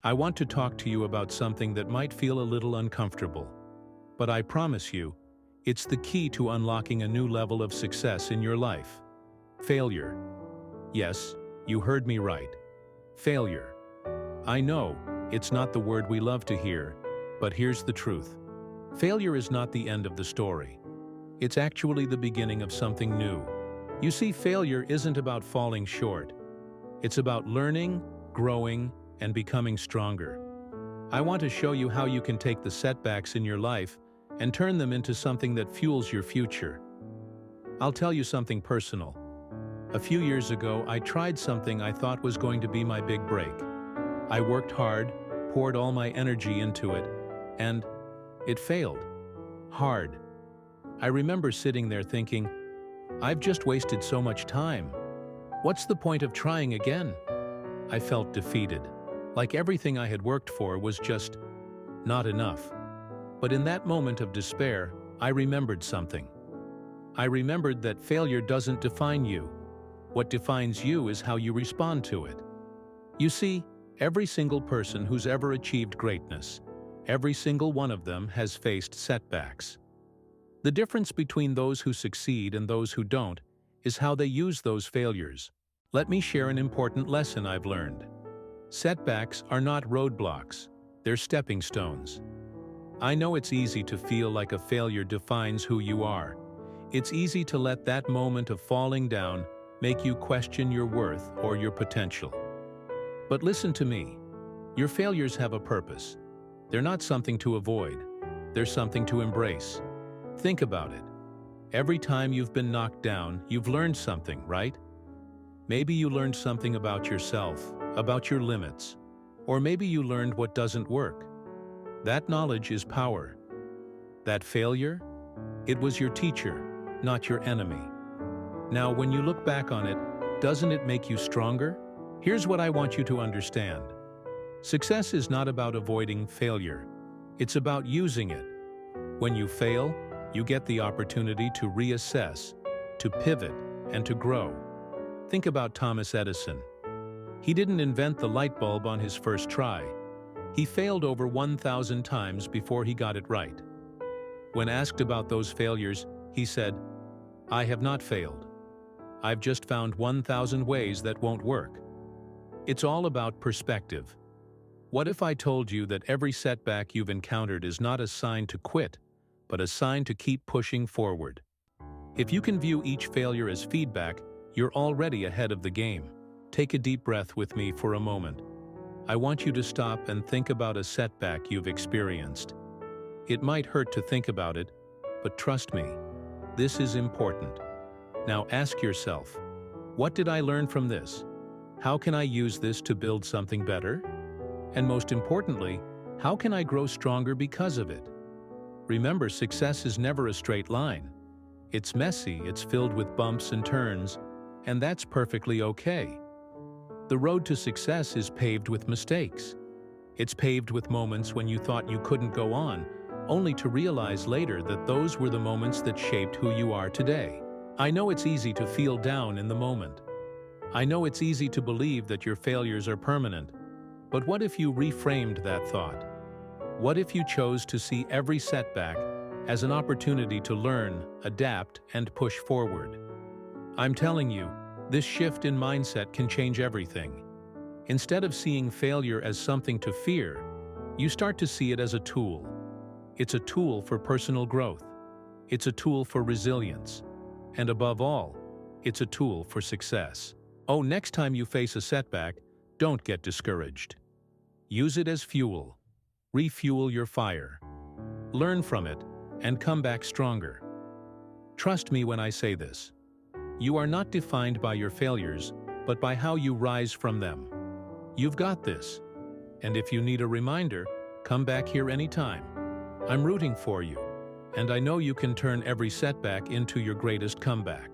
I want to talk to you about something that might feel a little uncomfortable. But I promise you, it's the key to unlocking a new level of success in your life. Failure. Yes, you heard me right. Failure. I know, it's not the word we love to hear, but here's the truth. Failure is not the end of the story. It's actually the beginning of something new. You see, failure isn't about falling short. It's about learning, growing, and becoming stronger. I want to show you how you can take the setbacks in your life and turn them into something that fuels your future. I'll tell you something personal. A few years ago, I tried something I thought was going to be my big break. I worked hard, poured all my energy into it, and it failed. Hard. I remember sitting there thinking, I've just wasted so much time. What's the point of trying again? I felt defeated, like everything I had worked for was just not enough. But in that moment of despair, I remembered something. I remembered that failure doesn't define you. What defines you is how you respond to it. You see, every single person who's ever achieved greatness, every single one of them has faced setbacks. The difference between those who succeed and those who don't is how they use those failures. Let me share an important lesson I've learned. Setbacks are not roadblocks, they're stepping stones. I know it's easy to feel like a failure defines who you are. It's easy to let that moment of falling down make you question your worth or your potential. But listen to me. Your failures have a purpose. They're not something to avoid. They're something to embrace. Think about it. Every time you've been knocked down, you've learned something, right? Maybe you learned something about yourself, about your limits, or maybe you learned what doesn't work. That knowledge is power. That failure? It was your teacher, not your enemy. Now, when you look back on it, doesn't it make you stronger? Here's what I want you to understand. Success is not about avoiding failure. It's about using it. When you fail, you get the opportunity to reassess, to pivot, and to grow. Think about Thomas Edison. He didn't invent the light bulb on his first try. He failed over 1,000 times before he got it right. When asked about those failures, he said, "I have not failed. I've just found 1,000 ways that won't work." It's all about perspective. What if I told you that every setback you've encountered is not a sign to quit, but a sign to keep pushing forward? If you can view each failure as feedback, you're already ahead of the game. Take a deep breath with me for a moment. I want you to stop and think about a setback you've experienced. It might hurt to think about it, but trust me, this is important. Now ask yourself, what did I learn from this? How can I use this to build something better? And most importantly, how can I grow stronger because of it? Remember, success is never a straight line. It's messy, it's filled with bumps and turns, and that's perfectly okay. The road to success is paved with mistakes. It's paved with moments when you thought you couldn't go on, only to realize later that those were the moments that shaped who you are today. I know it's easy to feel down in the moment. I know it's easy to believe that your failures are permanent. But what if you reframed that thought? What if you chose to see every setback as an opportunity to learn, adapt, and push forward? I'm telling you, this shift in mindset can change everything. Instead of seeing failure as something to fear, you start to see it as a tool. It's a tool for personal growth. It's a tool for resilience. And above all, it's a tool for success. Oh, next time you face a setback, don't get discouraged. Use it as fuel. Refuel your fire. Learn from it and come back stronger. Trust me when I say this. You are not defined by your failures, but by how you rise from them. You've got this. And if you need a reminder, come back here anytime. I'm rooting for you, and I know you can turn every setback into your greatest comeback.